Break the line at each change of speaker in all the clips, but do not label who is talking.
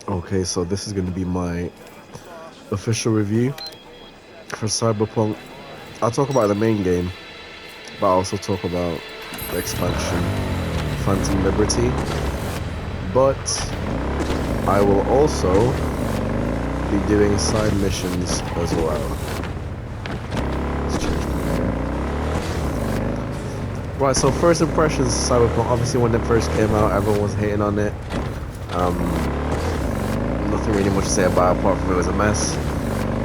Okay, so this is going to be my official review for Cyberpunk. I'll talk about the main game, but I'll also talk about the expansion, Phantom Liberty. But I will also be doing side missions as well. Let's change my hair. Right, so first impressions, Cyberpunk. Obviously, when it first came out, everyone was hating on it. Um, Nothing really much to say about it, apart from it was a mess.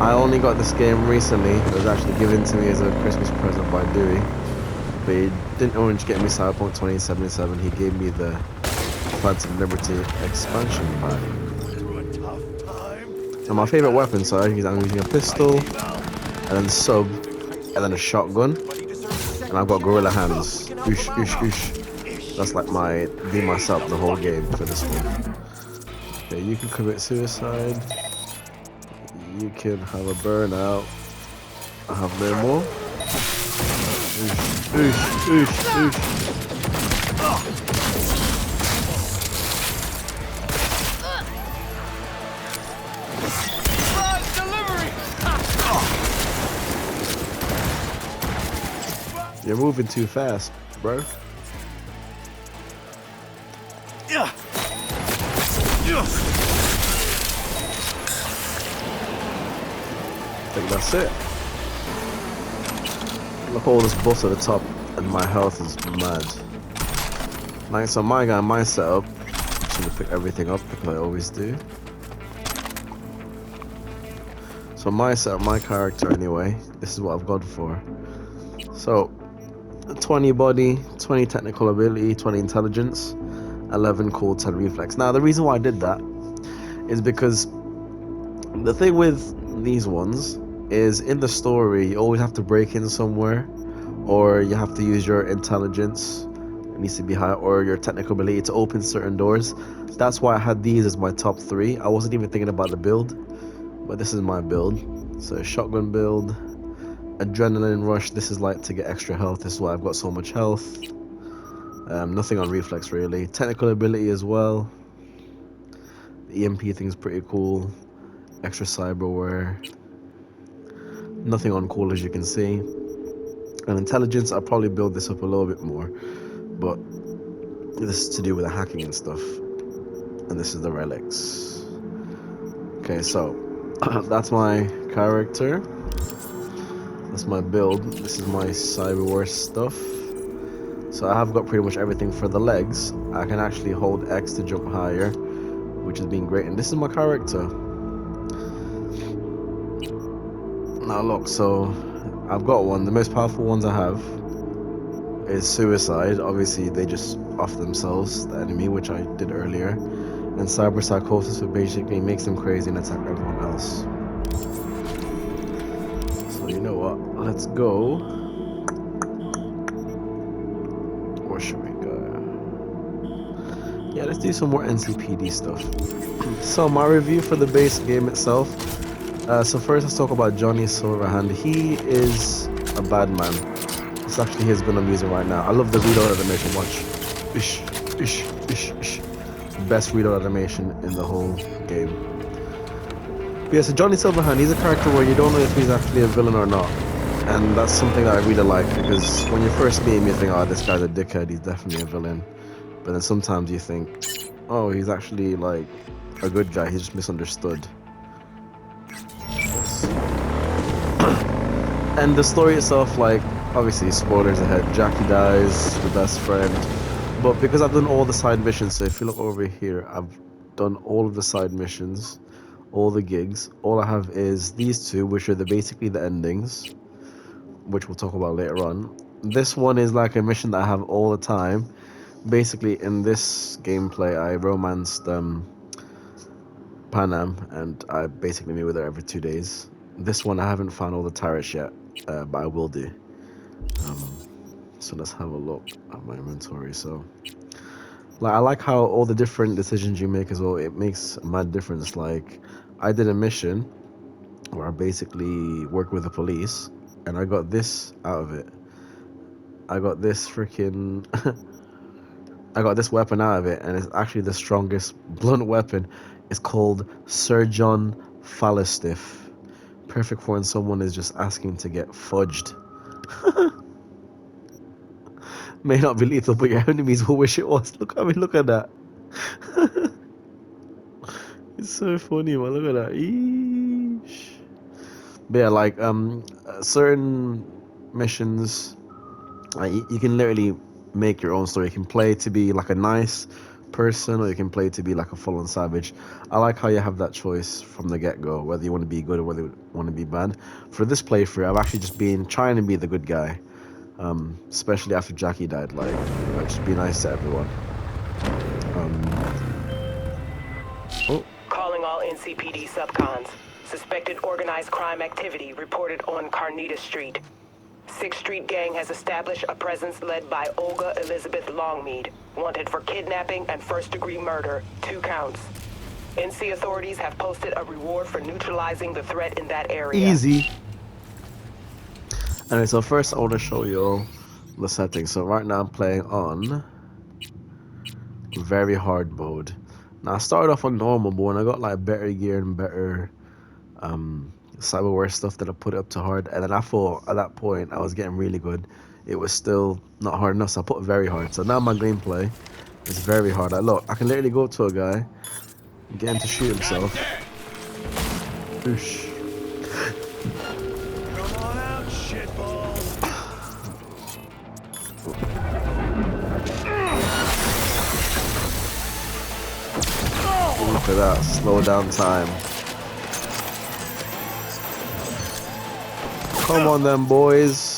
I only got this game recently. It was actually given to me as a Christmas present by Dewey. But he didn't only get me Cyberpunk 2077, he gave me the Phantom Liberty expansion pack. And my favorite weapon, so I'm using a pistol, and then sub, and then a shotgun, and I've got gorilla hands. Oosh, oosh, oosh. That's like my be myself the whole game for this one. Okay, you can commit suicide. You can have a burnout. I have no more. Oosh, oosh, oosh, oosh. You're moving too fast, bro.
Yeah.
I think that's it. Look at all this boss at the top, and my health is mad. Like, so my guy, my setup, I'm just gonna pick everything up because I always do. So my setup, my character anyway, this is what I've gone for. So, 20 body, 20 technical ability, 20 intelligence, 11 cool, 10 reflex. Now, the reason why I did that is because the thing with these ones is in the story, you always have to break in somewhere, or you have to use your intelligence, it needs to be high, or your technical ability to open certain doors. That's why I had these as my top 3. I wasn't even thinking about the build, but this is my build. So shotgun build, adrenaline rush, this is like to get extra health. This is why I've got so much health. Nothing on reflex really. Technical ability as well. The EMP thing's pretty cool. Extra cyberware. Nothing on cool as you can see. And intelligence, I'll probably build this up a little bit more, but this is to do with the hacking and stuff. And this is the relics. Okay, so that's my character. That's my build. This is my cyberware stuff. So I have got pretty much everything for the legs. I can actually hold X to jump higher, which has been great. And this is my character. Now look, so I've got one. The most powerful ones I have is suicide. Obviously, they just off themselves, the enemy, which I did earlier. And cyber psychosis, which basically makes them crazy and attack everyone else. So you know what? Let's go. Where should we go? Yeah, let's do some more NCPD stuff. So my review for the base game itself. So first, let's talk about Johnny Silverhand. He is a bad man. It's actually his gun I'm using right now. I love the reload animation. Watch. Ish, ish, ish, ish. Best reload animation in the whole game. But yeah, so Johnny Silverhand, he's a character where you don't know if he's actually a villain or not. And that's something that I really like, because when you first meet him, you think, oh, this guy's a dickhead, he's definitely a villain. But then sometimes you think, oh, he's actually like a good guy, he's just misunderstood. And the story itself, like, obviously, spoilers ahead, Jackie dies, the best friend. But because I've done all the side missions, so if you look over here, I've done all of the side missions, all the gigs. All I have is these two, which are basically the endings, which we'll talk about later on. This one is like a mission that I have all the time. Basically, in this gameplay, I romanced Panam, and I basically meet with her every 2 days. This one, I haven't found all the turrets yet, but I will do. So let's have a look at my inventory. So, like, I like how all the different decisions you make as well. It makes a mad difference. Like, I did a mission where I basically worked with the police, and I got this out of it. I got this freaking I got this weapon out of it, and it's actually the strongest blunt weapon. It's called Sir John Fallistiff. Perfect for when someone is just asking to get fudged. May not be lethal, but your enemies will wish it was. Look, I mean, look at that. It's so funny, man. Look at that. Eesh. But yeah, like certain missions, you can literally make your own story. You can play to be like a nice person, or you can play to be like a full-on savage. I like how you have that choice from the get-go, whether you want to be good or whether you want to be bad. For this playthrough, I've actually just been trying to be the good guy, especially after Jackie died. Like, just be nice to everyone. Oh.
Calling all NCPD subcons. Suspected organized crime activity reported on Carnita Street. 6th Street Gang has established a presence led by Olga Elizabeth Longmead, wanted for kidnapping and first-degree murder, 2 counts. NC authorities have posted a reward for neutralizing the threat in that area.
Easy. Alright, so first I want to show you all the settings. So right now I'm playing on very hard mode. Now I started off on normal, but when I got like better gear and better cyberware stuff, that I put it up to hard, and then I thought at that point I was getting really good. It was still not hard enough, so I put it very hard. So now my gameplay is very hard. Like, look, I can literally go up to a guy and get him to shoot himself. Oosh.
Come on out, shitballs.
Look at that, slow down time. Come on then, boys.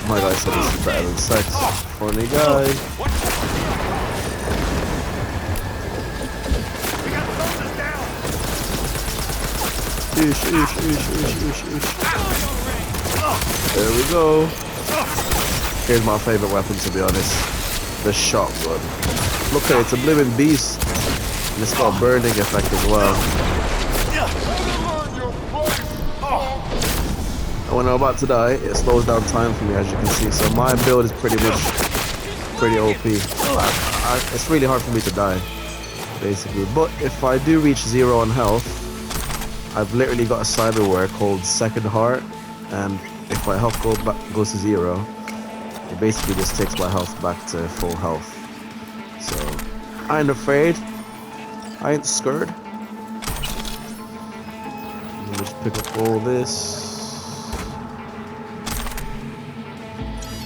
My guy said this is better than sex. Funny guy. Oosh, oosh, oosh, oosh, oosh, oosh. There we go. Here's my favorite weapon, to be honest. The shotgun. Look at it, it's a blooming beast. And it's got a burning effect as well. And when I'm about to die, it slows down time for me, as you can see. So my build is pretty much pretty OP. It's really hard for me to die, basically. But if I do reach 0 on health, I've literally got a cyberware called Second Heart, and if my health goes to 0, it basically just takes my health back to full health. So I ain't afraid. I ain't scared. Let me just pick up all this.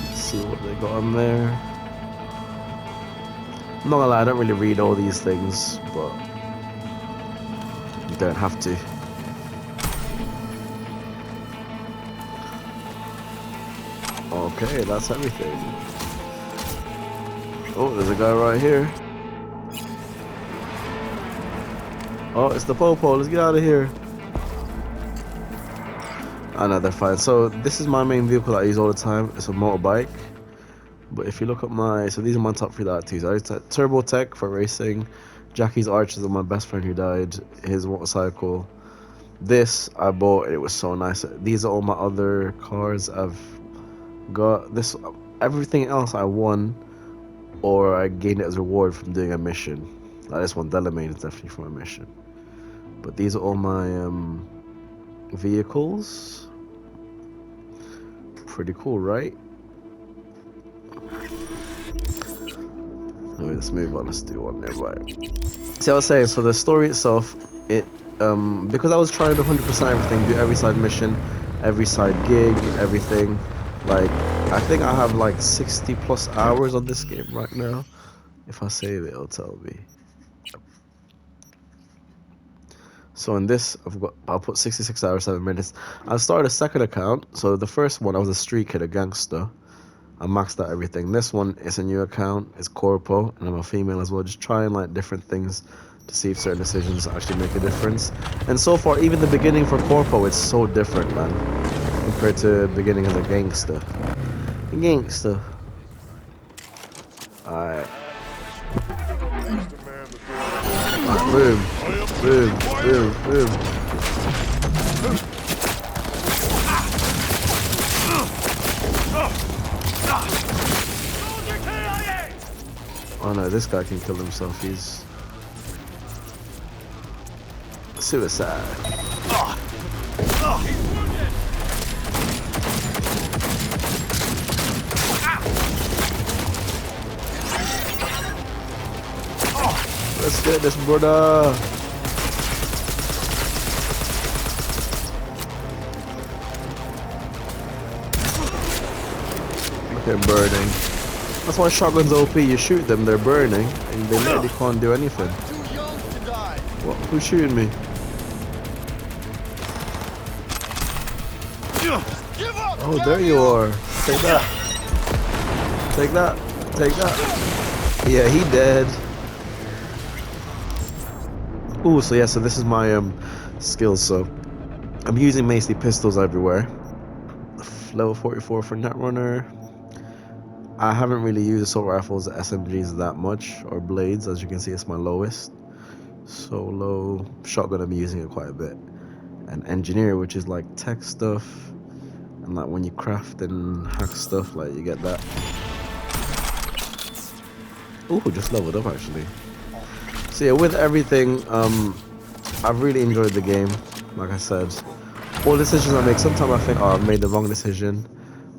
Let's see what they got on there. I'm not gonna lie, I don't really read all these things, but you don't have to. Okay, that's everything. Oh, there's a guy right here. Oh, it's the Popo. Let's get out of here. I know, they're fine. So this is my main vehicle that I use all the time. It's a motorbike. But if you look at my... So these are my top 3 that I use. I use Turbo Tech for racing. Jackie's Archers are my best friend who died. His motorcycle. This I bought. It was so nice. These are all my other cars I've got. This, everything else I won or I gained it as a reward from doing a mission. Like this one, Delamain, is definitely from a mission. But these are all my vehicles. Pretty cool, right? Anyway, let's move on. Let's do one there, right? See, I was saying, so the story itself, it because I was trying to 100% everything, do every side mission, every side gig, everything. Like, I think I have like 60 plus hours on this game right now. If I save it, it'll tell me. So in this, I'll put 66 hours, 7 minutes. I started a second account. So the first one, I was a street kid, a gangster. I maxed out everything. This one is a new account. It's corpo, and I'm a female as well. Just trying like different things to see if certain decisions actually make a difference. And so far, even the beginning for corpo, it's so different, man, compared to the beginning as a gangster. Gangster. Alright. Boom. Boom. Boom. Boom. no, this guy can kill himself. He's suicide. Let's get this brother. They're burning. That's why shotguns OP. You shoot them, they're burning, and they literally can't do anything.
Too young to die.
What? Who's shooting me?
Give up.
Oh, there you are. Take that. Take that. Take that. Yeah, he dead. Ooh, so yeah, so this is my skills. So I'm using mostly pistols everywhere. Level 44 for Netrunner. I haven't really used assault rifles, SMGs that much, or blades. As you can see, it's my lowest. Solo shotgun, I'm using it quite a bit. And engineer, which is like tech stuff, and like when you craft and hack stuff, like you get that. Ooh, just leveled up actually. So yeah, with everything, I've really enjoyed the game. Like I said, all decisions I make, sometimes I think, oh, I've made the wrong decision,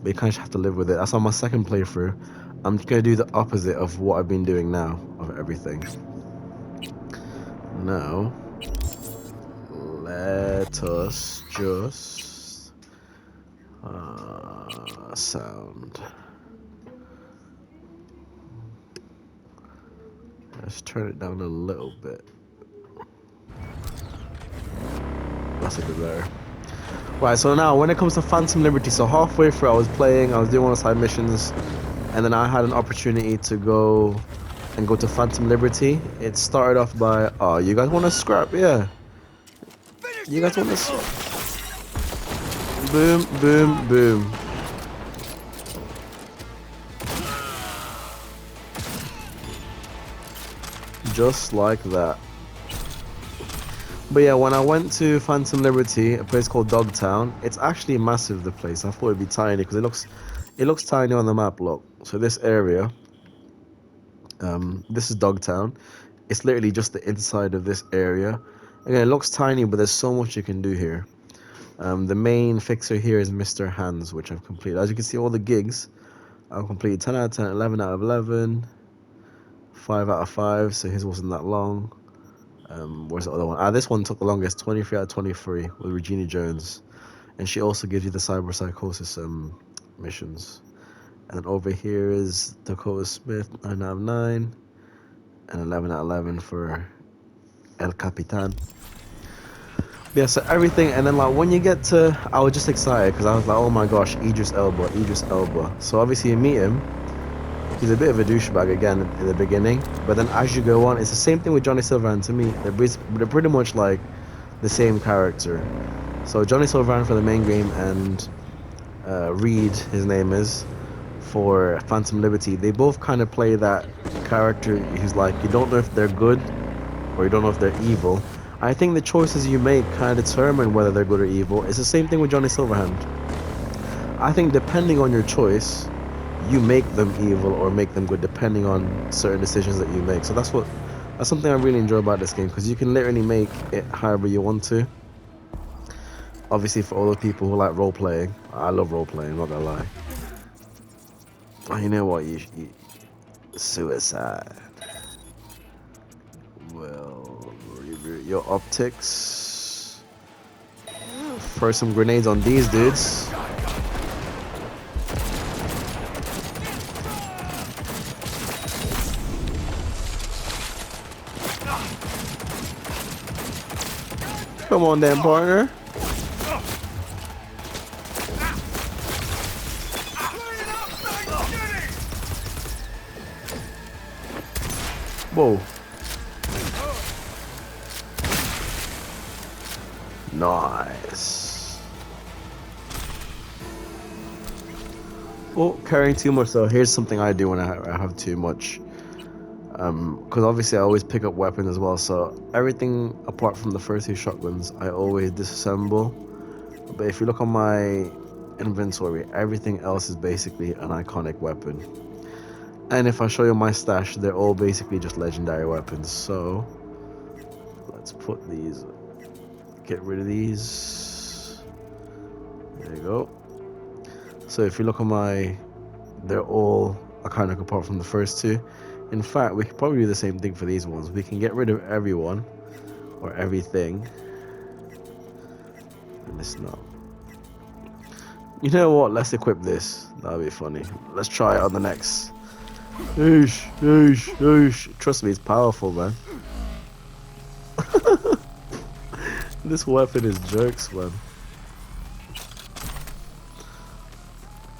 but you kind of just have to live with it. That's on my second playthrough. I'm just gonna do the opposite of what I've been doing now of everything. Now, let us just sound. Let's turn it down a little bit. That's a bit better. Right, so now when it comes to Phantom Liberty, so halfway through I was doing one of the side missions, and then I had an opportunity to go to Phantom Liberty. It started off by, oh, you guys want to scrap? Yeah. You guys want to scrap? Boom, boom, boom. Just like that. But yeah, when I went to Phantom Liberty, a place called Dogtown, it's actually massive, the place. I thought it'd be tiny because it looks tiny on the map, look. So this area, this is Dogtown. It's literally just the inside of this area. Again, it looks tiny, but there's so much you can do here. The main fixer here is Mr. Hands, which I've completed. As you can see, all the gigs, I've completed 10 out of 10, 11 out of 11, 5 out of 5, so his wasn't that long. Where's the other one? This one took the longest, 23 out of 23 with Regina Jones. And she also gives you the cyber psychosis missions. And then over here is Dakota Smith, 9 out of 9, and 11 out of 11 for El Capitan. Yeah, so everything, and then like when you get to, I was just excited because I was like, oh my gosh, Idris Elba. So obviously you meet him. He's a bit of a douchebag again in the beginning, but then as you go on, it's the same thing with Johnny Silverhand to me. They're pretty much like the same character. So Johnny Silverhand for the main game and Reed, his name is, for Phantom Liberty. They both kind of play that character who's like, you don't know if they're good or you don't know if they're evil. I think the choices you make kind of determine whether they're good or evil. It's the same thing with Johnny Silverhand. I think depending on your choice, you make them evil or make them good depending on certain decisions that you make. So that's something I really enjoy about this game, because you can literally make it however you want to. Obviously, for all those people who like role playing, I love role playing, not gonna lie. Oh, you know what? You suicide. Well, reboot your optics. Throw some grenades on these dudes. Come on then, partner. Whoa. Nice. Oh, carrying too much. So here's something I do when I have too much. Because obviously I always pick up weapons as well, so everything apart from the first two shotguns I always disassemble. But if you look on my inventory, everything else is basically an iconic weapon. And if I show you my stash, they're all basically just legendary weapons. So let's put these, get rid of these. There you go. So if you look at my, they're all iconic apart from the first two. In fact, we could probably do the same thing for these ones. We can get rid of everyone or everything. And it's not. You know what? Let's equip this. That'll be funny. Let's try it on the next. Oosh, oosh, oosh. Trust me, it's powerful, man. This weapon is jerks, man.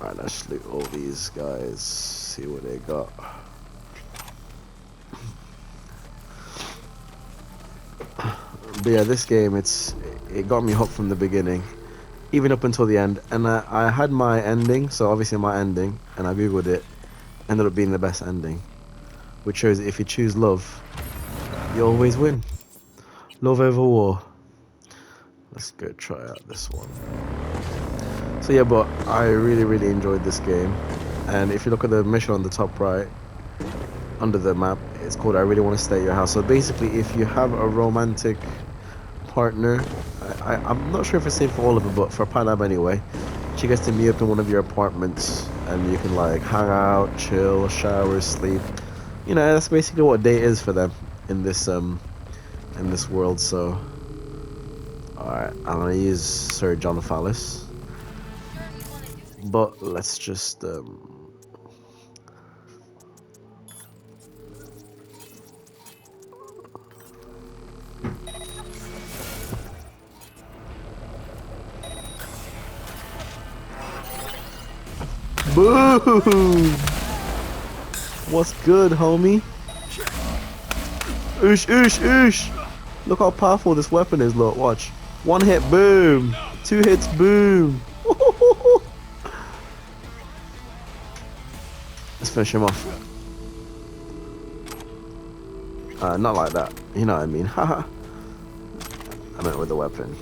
Alright, let's loot all these guys. See what they got. But yeah, this game, it got me hooked from the beginning, even up until the end. And I had my ending, so obviously my ending, and I googled it, ended up being the best ending, which shows that if you choose love, you always win. Love over war. Let's go try out this one. So yeah, but I really enjoyed this game, and if you look at the mission on the top right, under the map, it's called I Really Want to Stay at Your House. So basically, if you have a romantic partner, I'm not sure if it's same for all of them, but for Panam anyway, she gets to meet up in one of your apartments, and you can like hang out, chill, shower, sleep. You know, that's basically what a date is for them in this world. So, all right, I'm gonna use Sir John Fallis, but let's just boom! What's good, homie? Oosh, oosh, oosh! Look how powerful this weapon is, look, watch. One hit, boom! Two hits, boom! Let's finish him off. Not like that. You know what I mean, haha. I meant with the weapon.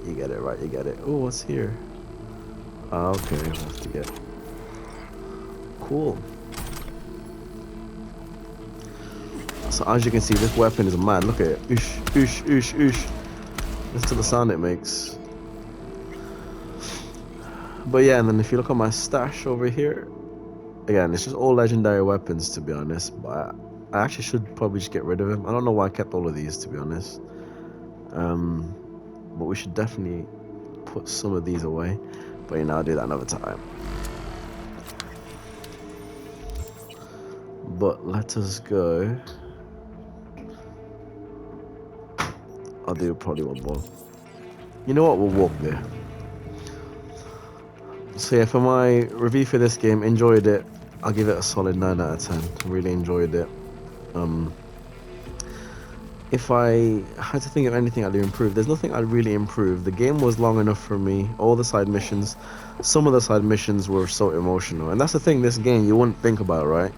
You get it, right? You get it. Oh, what's here? Okay, we'll have to get... Cool. So as you can see, this weapon is mad. Look at it. Oosh, oosh, oosh, oosh. Listen to the sound it makes. But yeah, and then if you look at my stash over here, again, it's just all legendary weapons, to be honest. But I actually should probably just get rid of them. I don't know why I kept all of these, to be honest. But we should definitely put some of these away. But you know, I'll do that another time. But let us go. I'll do probably one more. You know what? We'll walk there. So yeah, for my review for this game, enjoyed it. I'll give it a solid 9 out of 10. Really enjoyed it. If I had to think of anything I'd improve, there's nothing I'd really improve. The game was long enough for me. All the side missions, some of the side missions were so emotional. And that's the thing, this game you wouldn't think about, right?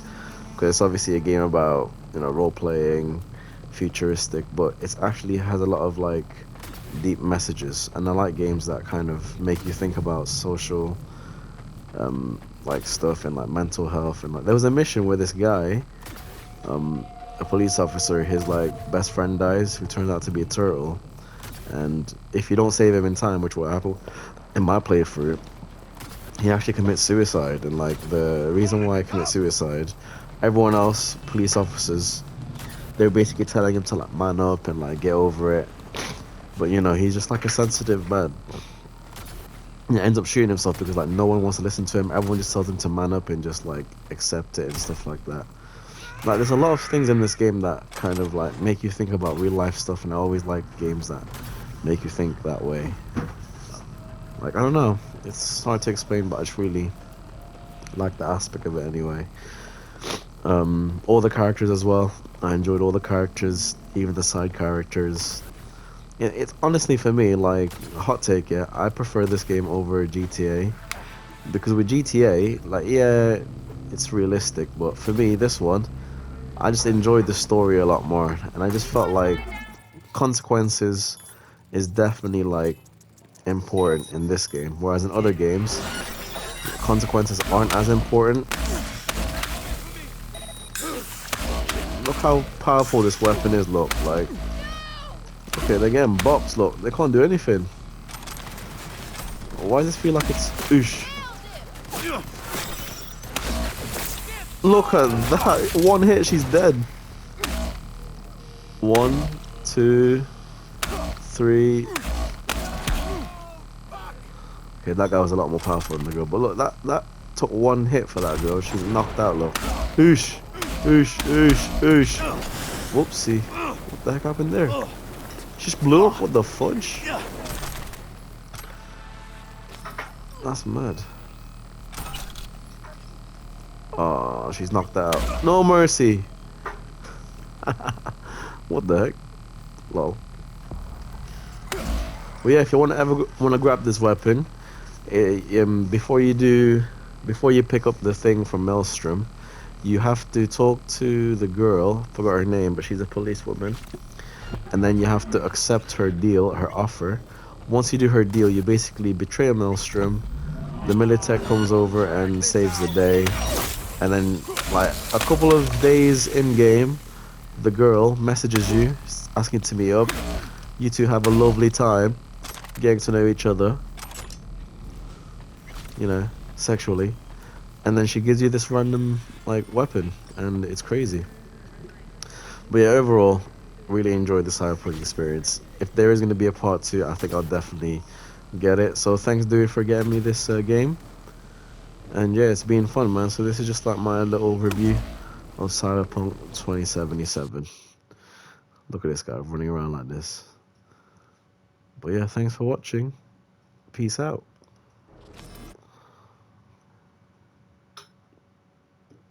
Because it's obviously a game about, you know, role-playing, futuristic, but it actually has a lot of like deep messages, and I like games that kind of make you think about social like stuff and like mental health. And like there was a mission where this guy, a police officer, his like best friend dies, who turns out to be a turtle, and if you don't save him in time, which will happen in my playthrough, he actually commits suicide. And like the reason why he commits suicide, everyone else, police officers, they're basically telling him to like man up and like get over it, but you know, he's just like a sensitive man. He ends up shooting himself because like no one wants to listen to him. Everyone just tells him to man up and just like accept it and stuff like that. Like there's a lot of things in this game that kind of like make you think about real life stuff, and I always like games that make you think that way. Like I don't know, it's hard to explain, but I just really like the aspect of it anyway. All the characters as well. I enjoyed all the characters, even the side characters. It's honestly, for me, like, hot take, yeah, I prefer this game over GTA. Because with GTA, like, yeah, it's realistic, but for me, this one, I just enjoyed the story a lot more. And I just felt like consequences is definitely, like, important in this game. Whereas in other games, consequences aren't as important. look how powerful this weapon is. Look, like, okay, they're getting bops. Look, they can't do anything. Why does this feel like it's oosh? Look at that! One hit, she's dead. 1, 2, 3. Okay, that guy was a lot more powerful than the girl. But look, that took one hit for that girl. She's knocked out. Look, oosh, oosh, oosh, oosh. Whoopsie! What the heck happened there? She just blew up. What the fudge? That's mad. Oh, she's knocked out. No mercy. What the heck? Lol. Well, yeah, if you want to grab this weapon, before you pick up the thing from Maelstrom, you have to talk to the girl. Forgot her name, but she's a policewoman. And then you have to accept her deal, her offer. Once you do her deal, you basically betray Maelstrom. The Militech comes over and saves the day. And then, like, a couple of days in game, the girl messages you, asking to meet up. You two have a lovely time, getting to know each other, you know, sexually. And then she gives you this random, like, weapon, and it's crazy. But yeah, overall, really enjoyed the Cyberpunk experience. If there is going to be a part 2, I think I'll definitely get it. So thanks, dude, for getting me this game. And yeah, it's been fun, man. So this is just like my little review of Cyberpunk 2077. Look at this guy running around like this. But yeah, thanks for watching. Peace out.